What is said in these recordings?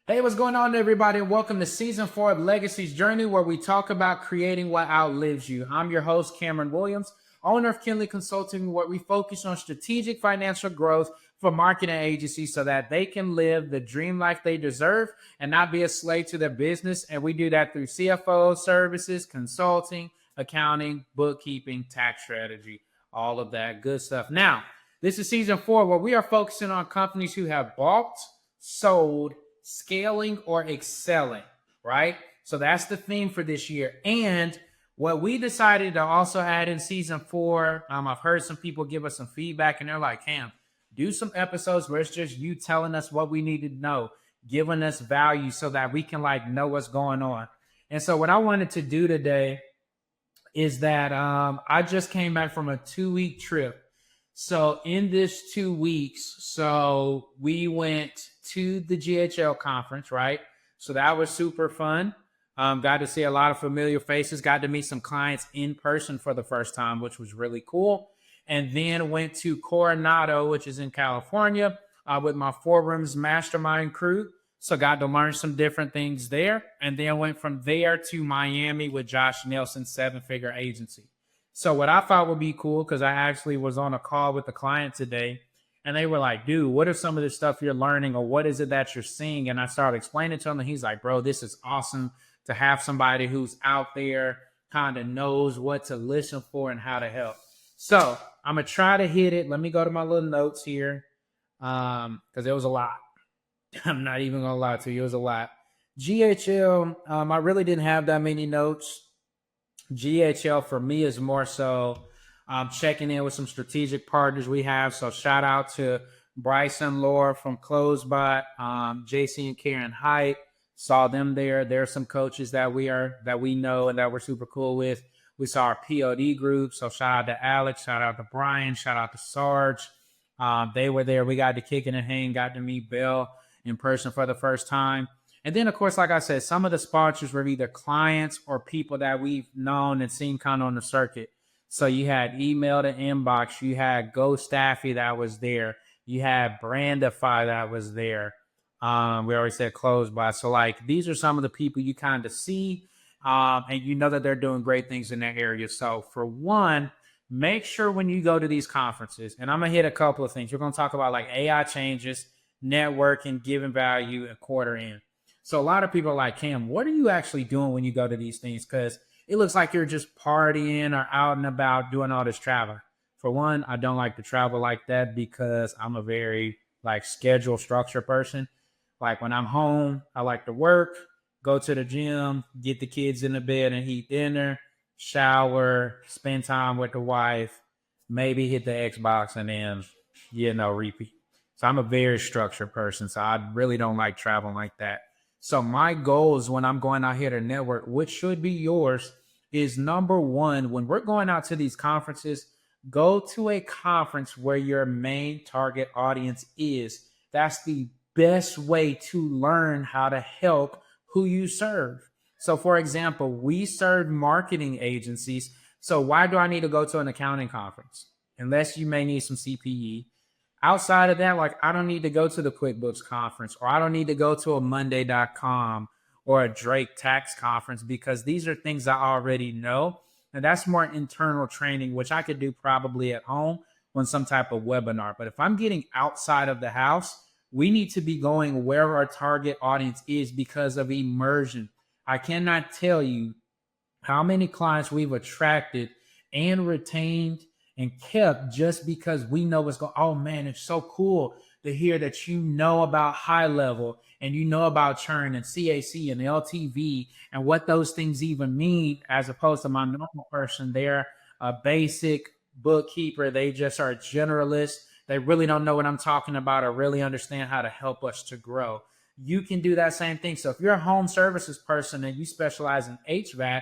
Hey, what's going on, everybody? And welcome to season 4 of Legacy's Journey, where we talk about creating what outlives you. I'm your host, Cameron Williams, owner of Kinley Consulting, where we focus on strategic financial growth for marketing agencies so that they can live the dream life they deserve and not be a slave to their business. And we do that through CFO services, consulting, accounting, bookkeeping, tax strategy, all of that good stuff. Now, this is season 4, where we are focusing on companies who have bought, sold, scaling, or excelling, right? So that's the theme for this year. And what we decided to also add in season 4, I've heard some people give us some feedback and they're like, Cam, do some episodes where it's just you telling us what we need to know, giving us value so that we can know what's going on. And so what I wanted to do today is that I just came back from a 2-week trip. So in this 2 weeks, so we went to the GHL conference, right? So that was super fun. Got to see a lot of familiar faces, got to meet some clients in person for the first time, which was really cool. And then went to Coronado, which is in California, with my Four Rooms Mastermind crew. So got to learn some different things there. And then went from there to Miami with Josh Nelson, 7-Figure Agency. So what I thought would be cool, because I actually was on a call with the client today, and they were like, dude, what are some of the stuff you're learning, or what is it that you're seeing? And I started explaining to him, and he's like, bro, this is awesome to have somebody who's out there, kind of knows what to listen for and how to help. So I'm going to try to hit it. Let me go to my little notes here, because it was a lot. I'm not even going to lie to you. It was a lot. GHL, I really didn't have that many notes. GHL for me is more so checking in with some strategic partners we have. So shout out to Bryson Laura from CloseBot, JC and Karen Height. Saw them there. There are some coaches that we know and that we're super cool with. We saw our POD group. So shout out to Alex, shout out to Brian, shout out to Sarge. They were there. We got to kick it and hang, got to meet Bill in person for the first time. And then, of course, like I said, some of the sponsors were either clients or people that we've known and seen kind of on the circuit. So you had Email to Inbox. You had Go Staffy that was there. You had Brandify that was there. We already said CloseBot. So, these are some of the people you kind of see, and you know that they're doing great things in that area. So, for one, make sure when you go to these conferences, and I'm going to hit a couple of things. We're going to talk about AI changes, networking, giving value, and quarter in. So a lot of people are like, Cam, what are you actually doing when you go to these things? Because it looks like you're just partying or out and about doing all this travel. For one, I don't like to travel like that because I'm a very schedule structure person. Like when I'm home, I like to work, go to the gym, get the kids in the bed and eat dinner, shower, spend time with the wife, maybe hit the Xbox and then, repeat. So I'm a very structured person. So I really don't like traveling like that. So my goals when I'm going out here to network, which should be yours, is number one, when we're going out to these conferences, go to a conference where your main target audience is. That's the best way to learn how to help who you serve. So for example, we serve marketing agencies. So why do I need to go to an accounting conference? Unless you may need some CPE. Outside of that, I don't need to go to the QuickBooks conference, or I don't need to go to a Monday.com or a Drake tax conference, because these are things I already know. And that's more internal training, which I could do probably at home on some type of webinar. But if I'm getting outside of the house, we need to be going where our target audience is because of immersion. I cannot tell you how many clients we've attracted and retained and kept just because we know what's going. Oh man, it's so cool to hear that you know about high level and you know about churn and CAC and LTV and what those things even mean, as opposed to my normal person. They're a basic bookkeeper. They just are generalists. They really don't know what I'm talking about or really understand how to help us to grow. You can do that same thing. So if you're a home services person and you specialize in HVAC,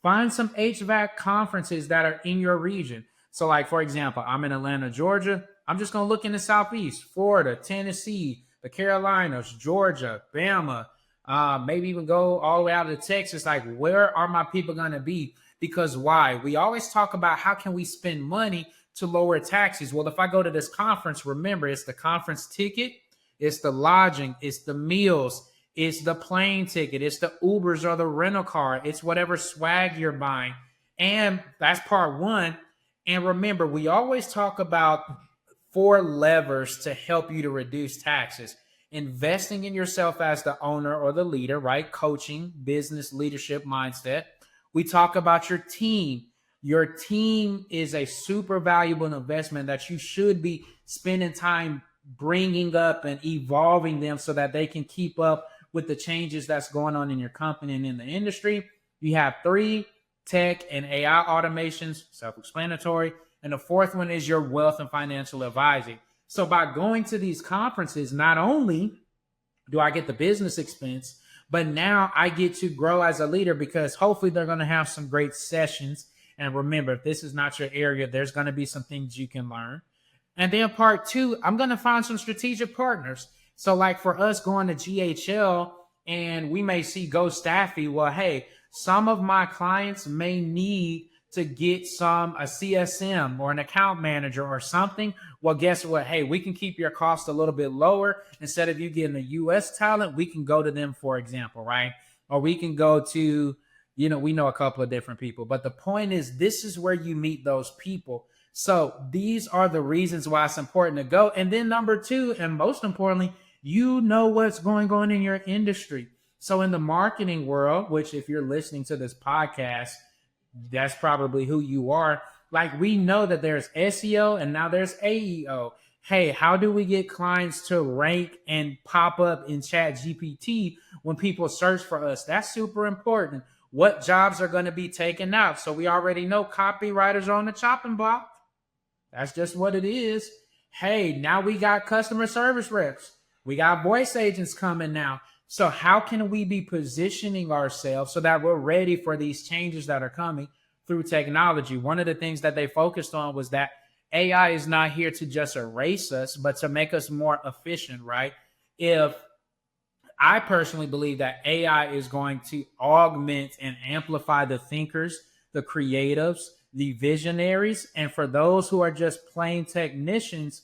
find some HVAC conferences that are in your region. So for example, I'm in Atlanta, Georgia. I'm just going to look in the Southeast, Florida, Tennessee, the Carolinas, Georgia, Bama, maybe even go all the way out to Texas. Where are my people going to be? Because why? We always talk about how can we spend money to lower taxes. Well, if I go to this conference, remember, it's the conference ticket, it's the lodging, it's the meals, It's the plane ticket. It's the Ubers or the rental car. It's whatever swag you're buying. And that's part one. And remember, we always talk about four levers to help you to reduce taxes. Investing in yourself as the owner or the leader, right? Coaching, business, leadership mindset. We talk about your team. Your team is a super valuable investment that you should be spending time bringing up and evolving them so that they can keep up with the changes that's going on in your company and in the industry. You have three, tech and AI automations, self-explanatory. And the fourth one is your wealth and financial advising. So by going to these conferences, not only do I get the business expense, but now I get to grow as a leader because hopefully they're going to have some great sessions. And remember, if this is not your area, there's going to be some things you can learn. And then part two, I'm going to find some strategic partners. So like for us going to GHL and we may see Go Staffy, well, hey, some of my clients may need to get a CSM or an account manager or something. Well, guess what? Hey, we can keep your cost a little bit lower. Instead of you getting a US talent, we can go to them, for example, right? Or we can go to, we know a couple of different people. But the point is, this is where you meet those people. So these are the reasons why it's important to go. And then number two, and most importantly, you know what's going on in your industry. So in the marketing world, which if you're listening to this podcast, that's probably who you are. Like we know that there's SEO and now there's AEO. Hey, how do we get clients to rank and pop up in Chat GPT when people search for us? That's super important. What jobs are going to be taken out? So we already know copywriters are on the chopping block. That's just what it is. Hey, now we got customer service reps. We got voice agents coming now. So how can we be positioning ourselves so that we're ready for these changes that are coming through technology? One of the things that they focused on was that AI is not here to just erase us, but to make us more efficient, right? If I personally believe that AI is going to augment and amplify the thinkers, the creatives, the visionaries, and for those who are just plain technicians,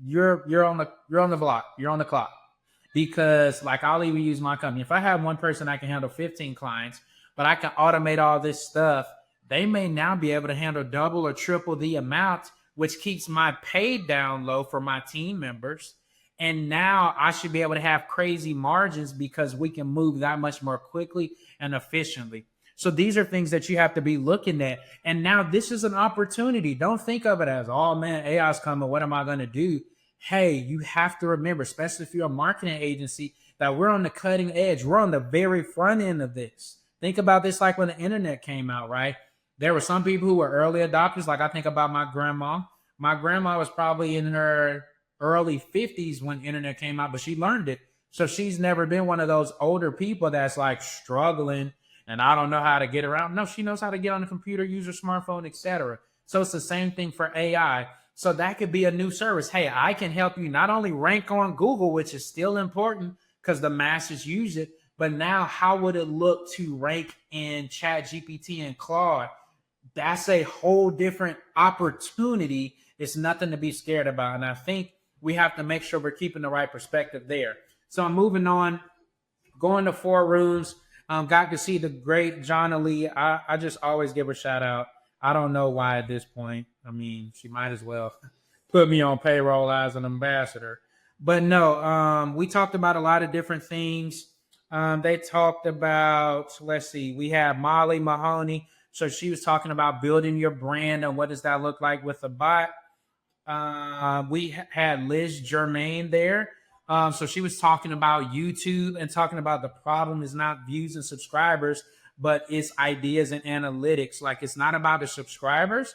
you're on the block, you're on the clock. Because like I'll even use my company. If I have one person I can handle 15 clients, but I can automate all this stuff, they may now be able to handle double or triple the amount, which keeps my pay down low for my team members. And now I should be able to have crazy margins because we can move that much more quickly and efficiently. So these are things that you have to be looking at. And now this is an opportunity. Don't think of it as, oh man, AI's coming. What am I going to do? Hey, you have to remember, especially if you're a marketing agency, that we're on the cutting edge. We're on the very front end of this. Think about this like when the internet came out, right? There were some people who were early adopters. Like I think about my grandma. My grandma was probably in her early 50s when internet came out, but she learned it. So she's never been one of those older people that's like struggling and I don't know how to get around. No, she knows how to get on the computer, use her smartphone, etc. So it's the same thing for AI. So that could be a new service. Hey, I can help you not only rank on Google, which is still important because the masses use it, but now how would it look to rank in Chat GPT and Claude? That's a whole different opportunity. It's nothing to be scared about. And I think we have to make sure we're keeping the right perspective there. So I'm moving on, going to 4 rooms. Got to see the great John Ali. I just always give her a shout out. I don't know why at this point. I mean, she might as well put me on payroll as an ambassador. But no, we talked about a lot of different things. They talked about, let's see, we have Molly Mahoney. So she was talking about building your brand and what does that look like with a bot. We had Liz Germain there. So she was talking about YouTube and talking about the problem is not views and subscribers, but it's ideas and analytics. Like it's not about the subscribers.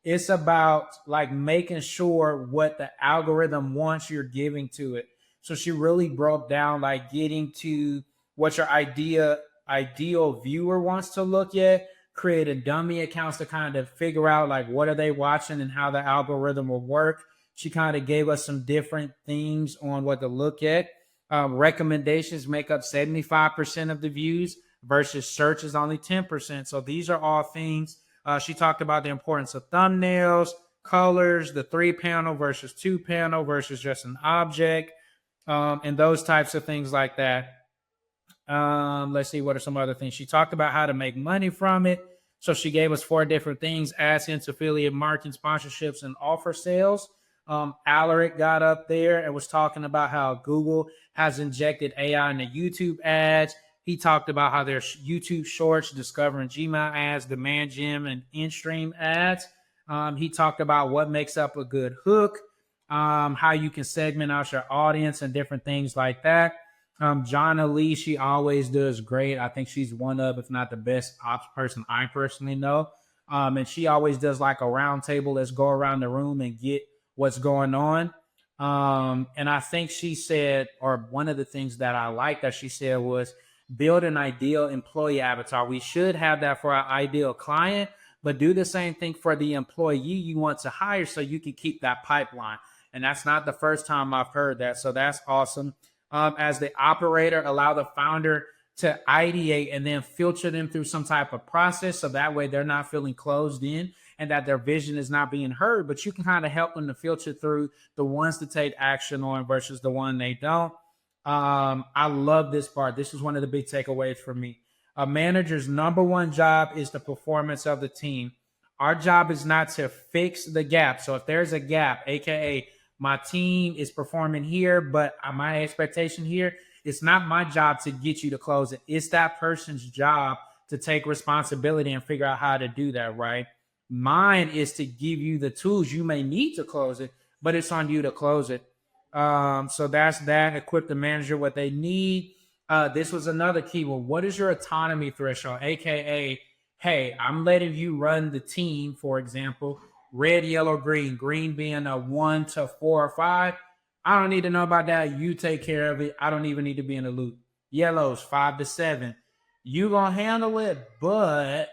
It's about like making sure what the algorithm wants you're giving to it. So she really broke down like getting to what your ideal viewer wants to look at, created dummy accounts to kind of figure out like what are they watching and how the algorithm will work. She kind of gave us some different things on what to look at. Recommendations make up 75% of the views versus search is only 10%. So these are all things. She talked about the importance of thumbnails, colors, the 3-panel versus 2-panel versus just an object, and those types of things like that. Let's see, what are some other things? She talked about how to make money from it. So she gave us 4 different things: AdSense, affiliate marketing, sponsorships, and offer sales. Alaric got up there and was talking about how Google has injected AI into YouTube ads. He talked about how there's YouTube Shorts, discovering Gmail ads, demand gen, and in-stream ads. He talked about what makes up a good hook, how you can segment out your audience and different things like that. Jonna Lee, she always does great. I think she's one of, if not the best ops person I personally know. And she always does like a round table. Let's go around the room and get what's going on. And I think she said, or one of the things that I like that she said was build an ideal employee avatar. We should have that for our ideal client, but do the same thing for the employee you want to hire so you can keep that pipeline. And that's not the first time I've heard that. So that's awesome. As the operator, allow the founder to ideate and then filter them through some type of process. So that way they're not feeling closed in and that their vision is not being heard, but you can kind of help them to filter through the ones to take action on versus the one they don't. I love this part. This is one of the big takeaways for me. A manager's number one job is the performance of the team. Our job is not to fix the gap. So if there's a gap, AKA my team is performing here, but my expectation here, it's not my job to get you to close it. It's that person's job to take responsibility and figure out how to do that, right? Mine is to give you the tools you may need to close it, but it's on you to close it. So that's that. Equip the manager what they need. This was another key one. What is your autonomy threshold? AKA, hey, I'm letting you run the team, for example, red, yellow, green, green being a 1 to 4 or 5. I don't need to know about that. You take care of it. I don't even need to be in the loop. Yellows, 5 to 7. You gonna handle it, but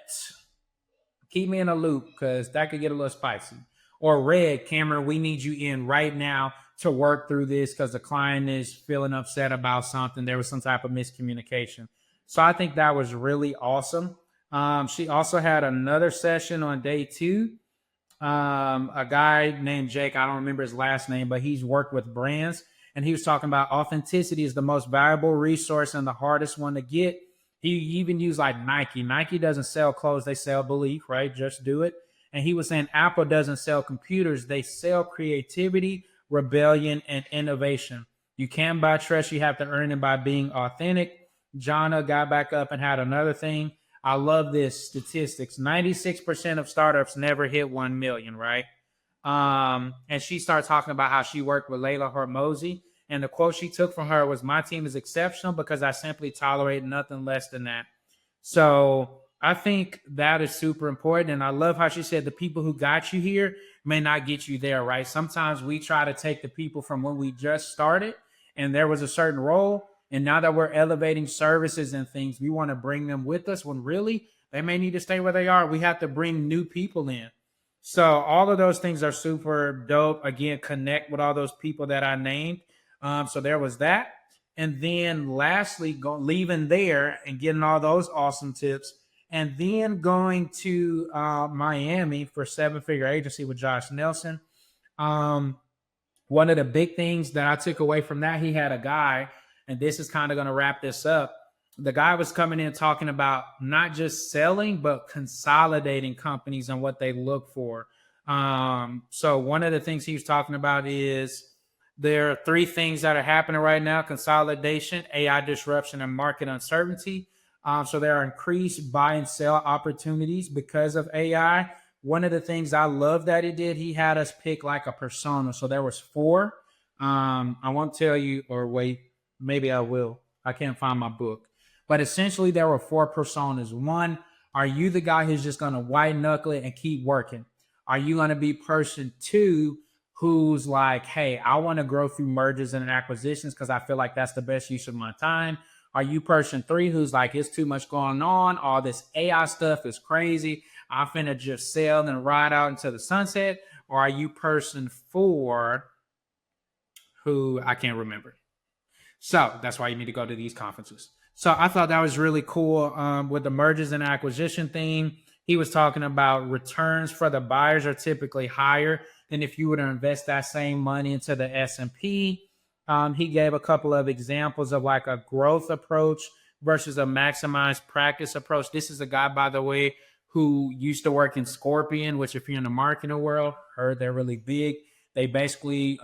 keep me in a loop because that could get a little spicy. Or red, Cameron, we need you in right now to work through this because the client is feeling upset about something. There was some type of miscommunication. So I think that was really awesome. She also had another session on day 2. A guy named Jake, I don't remember his last name, but he's worked with brands, and he was talking about authenticity is the most valuable resource and the hardest one to get. He even used like Nike. Nike doesn't sell clothes, they sell belief, right? Just do it. And he was saying Apple doesn't sell computers, they sell creativity, rebellion, and innovation. You can't buy trust, you have to earn it by being authentic. Jonna got back up and had another thing. I love this statistics. 96% of startups never hit 1 million, right? And she started talking about how she worked with Layla Hormozi. And the quote she took from her was, my team is exceptional because I simply tolerate nothing less than that. So I think that is super important. And I love how she said the people who got you here may not get you there, right? Sometimes we try to take the people from when we just started and there was a certain role. And now that we're elevating services and things, we want to bring them with us when really they may need to stay where they are. We have to bring new people in. So all of those things are super dope. Again, connect with all those people that I named. So there was that. And then lastly, leaving there and getting all those awesome tips. And then going to Miami for 7-figure agency with Josh Nelson. One of the big things that I took away from that, he had a guy, and this is kind of going to wrap this up. The guy was coming in talking about not just selling, but consolidating companies and what they look for. So one of the things he was talking about is there are 3 things that are happening right now: consolidation, AI disruption, and market uncertainty. So there are increased buy and sell opportunities because of AI. One of the things I love that he did, he had us pick like a persona. So there was 4. I won't tell you, or wait, maybe I will. I can't find my book. But essentially there were 4 personas. 1, are you the guy who's just going to white knuckle it and keep working? Are you going to be person 2 who's like, hey, I want to grow through mergers and acquisitions because I feel like that's the best use of my time? Are you person 3 who's like, it's too much going on, all this AI stuff is crazy, I'm finna just sell and ride out into the sunset? Or are you person 4 who I can't remember? So that's why you need to go to these conferences. So I thought that was really cool with the mergers and acquisition theme. He was talking about returns for the buyers are typically higher than if you were to invest that same money into the S&P. He gave a couple of examples of like a growth approach versus a maximize practice approach. This is a guy, by the way, who used to work in Scorpion, which if you're in the marketing world, heard they're really big. They basically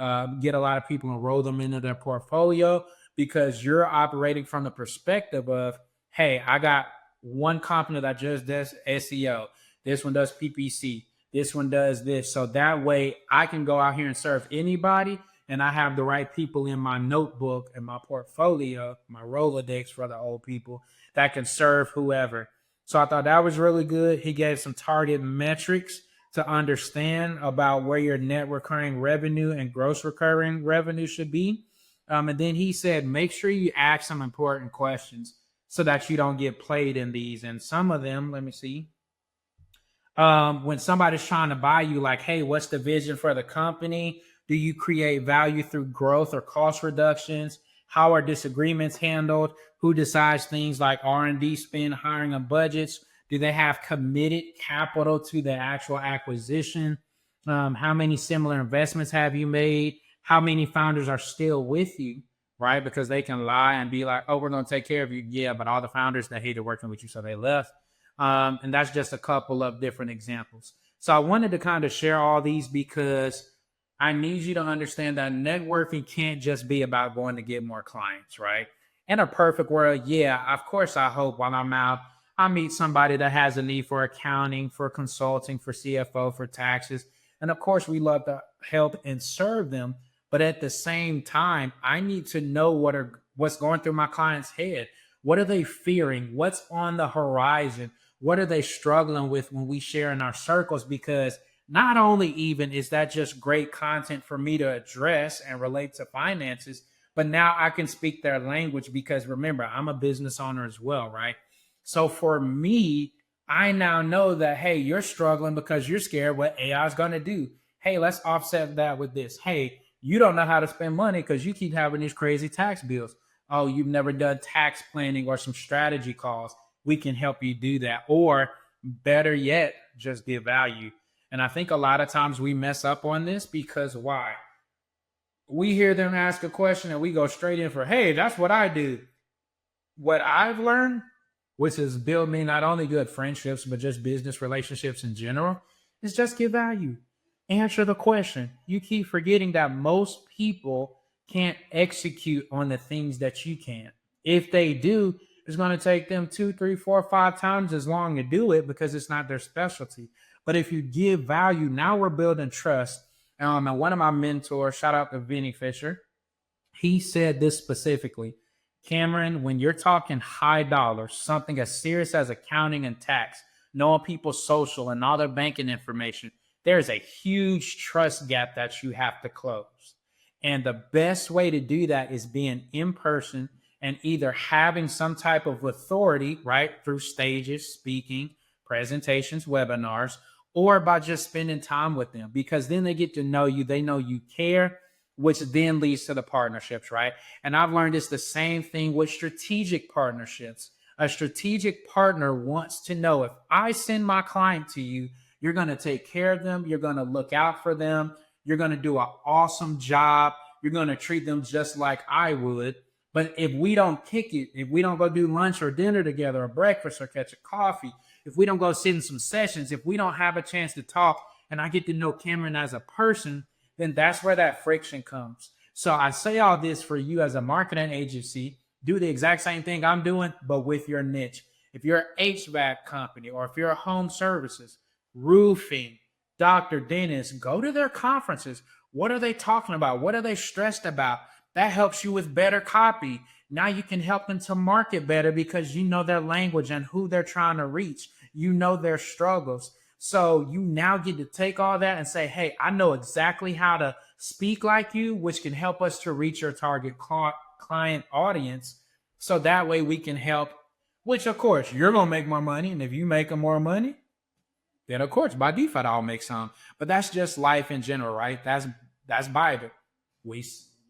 get a lot of people and roll them into their portfolio because you're operating from the perspective of, hey, I got one company that just does SEO. This one does PPC. This one does this. So that way I can go out here and serve anybody, and I have the right people in my notebook and my portfolio, my Rolodex for the old people, that can serve whoever. So I thought that was really good. He gave some target metrics to understand about where your net recurring revenue and gross recurring revenue should be. And then he said, make sure you ask some important questions so that you don't get played in these. And some of them, let me see. When somebody's trying to buy you, like, hey, what's the vision for the company? Do you create value through growth or cost reductions? How are disagreements handled? Who decides things like R&D spend, hiring, and budgets? Do they have committed capital to the actual acquisition? How many similar investments have you made? How many founders are still with you, right? Because they can lie and be like, oh, we're going to take care of you. Yeah, but all the founders that hated working with you, so they left. And that's just a couple of different examples. So I wanted to kind of share all these because I need you to understand that networking can't just be about going to get more clients, right? In a perfect world, yeah, of course, I hope while I'm out, I meet somebody that has a need for accounting, for consulting, for CFO, for taxes. And of course, we love to help and serve them. But at the same time, I need to know what's going through my client's head. What are they fearing? What's on the horizon? What are they struggling with when we share in our circles? Because not only even is that just great content for me to address and relate to finances, but now I can speak their language because remember, I'm a business owner as well, right? So for me, I now know that, hey, you're struggling because you're scared what AI is going to do. Hey, let's offset that with this. Hey, you don't know how to spend money because you keep having these crazy tax bills. Oh, you've never done tax planning or some strategy calls. We can help you do that. Or better yet, just give value. And I think a lot of times we mess up on this because why? We hear them ask a question and we go straight in for, hey, that's what I do. What I've learned, which is build me not only good friendships, but just business relationships in general, is just give value. Answer the question. You keep forgetting that most people can't execute on the things that you can. If they do, it's going to take them 2, 3, 4, 5 times as long to do it because it's not their specialty. But if you give value, now we're building trust. And one of my mentors, shout out to Vinny Fisher, he said this specifically. Cameron, when you're talking high dollars, something as serious as accounting and tax, knowing people's social and all their banking information, there's a huge trust gap that you have to close. And the best way to do that is being in person and either having some type of authority, right, through stages, speaking, presentations, webinars, or by just spending time with them, because then they get to know you. They know you care, which then leads to the partnerships, right? And I've learned it's the same thing with strategic partnerships. A strategic partner wants to know if I send my client to you, you're going to take care of them. You're going to look out for them. You're going to do an awesome job. You're going to treat them just like I would. But if we don't kick it, if we don't go do lunch or dinner together or breakfast or catch a coffee, if we don't go sit in some sessions, if we don't have a chance to talk and I get to know Cameron as a person, then that's where that friction comes. So I say all this for you as a marketing agency, do the exact same thing I'm doing, but with your niche. If you're an HVAC company or if you're a home services, roofing, doctor, dentist, go to their conferences. What are they talking about? What are they stressed about? That helps you with better copy. Now you can help them to market better because you know their language and who they're trying to reach. You know their struggles. So you now get to take all that and say, hey, I know exactly how to speak like you, which can help us to reach your target client audience. So that way we can help, which of course you're going to make more money. And if you make more money, then of course by default I'll make some. But that's just life in general, right? That's Bible.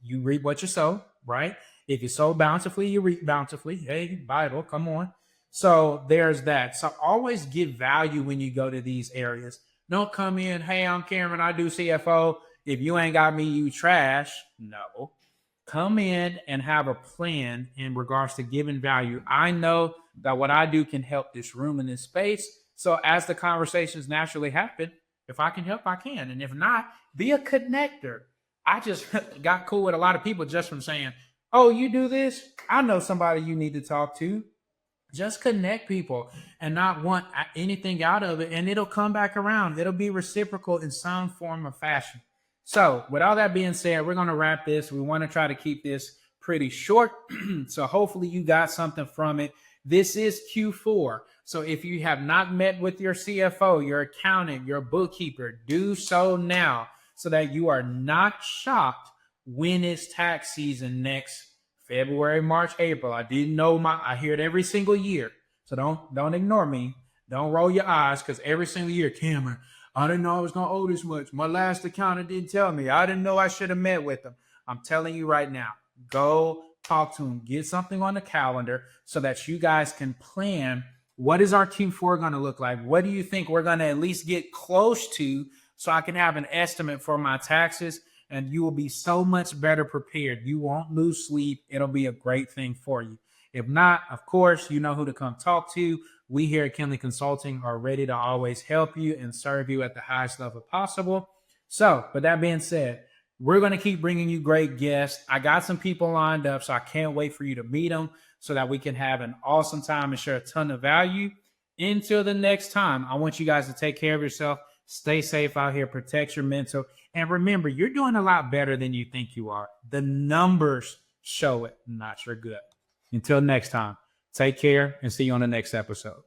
You reap what you sow, right? If you sow bountifully, you reap bountifully. Hey, Bible, come on. So there's that. So always give value when you go to these areas. Don't come in, hey, I'm Cameron, I do CFO. If you ain't got me, you trash. No. come in and have a plan in regards to giving value. I know that what I do can help this room and this space. So as the conversations naturally happen, if I can help, I can. And if not, be a connector. I just got cool with a lot of people just from saying, oh, you do this? I know somebody you need to talk to. Just connect people and not want anything out of it, and it'll come back around. It'll be reciprocal in some form or fashion. So with all that being said, we're going to wrap this. We want to try to keep this pretty short. So hopefully you got something from it. This is Q4. So if you have not met with your CFO, your accountant, your bookkeeper, do so now so that you are not shocked when it's tax season next February, March, April. I didn't know I hear it every single year. So don't ignore me. Don't roll your eyes, because every single year, Cameron, I didn't know I was going to owe this much. My last accountant didn't tell me. I didn't know I should have met with them. I'm telling you right now, go talk to them. Get something on the calendar so that you guys can plan. What is our Q4 going to look like? What do you think we're going to at least get close to so I can have an estimate for my taxes? And you will be so much better prepared. You won't lose sleep. It'll be a great thing for you. If not, of course, you know who to come talk to. We here at Kinley Consulting are ready to always help you and serve you at the highest level possible. So, with that being said, we're going to keep bringing you great guests. I got some people lined up, so I can't wait for you to meet them so that we can have an awesome time and share a ton of value. Until the next time, I want you guys to take care of yourself. Stay safe out here. Protect your mental. And remember, you're doing a lot better than you think you are. The numbers show it, not your gut. Until next time, take care and see you on the next episode.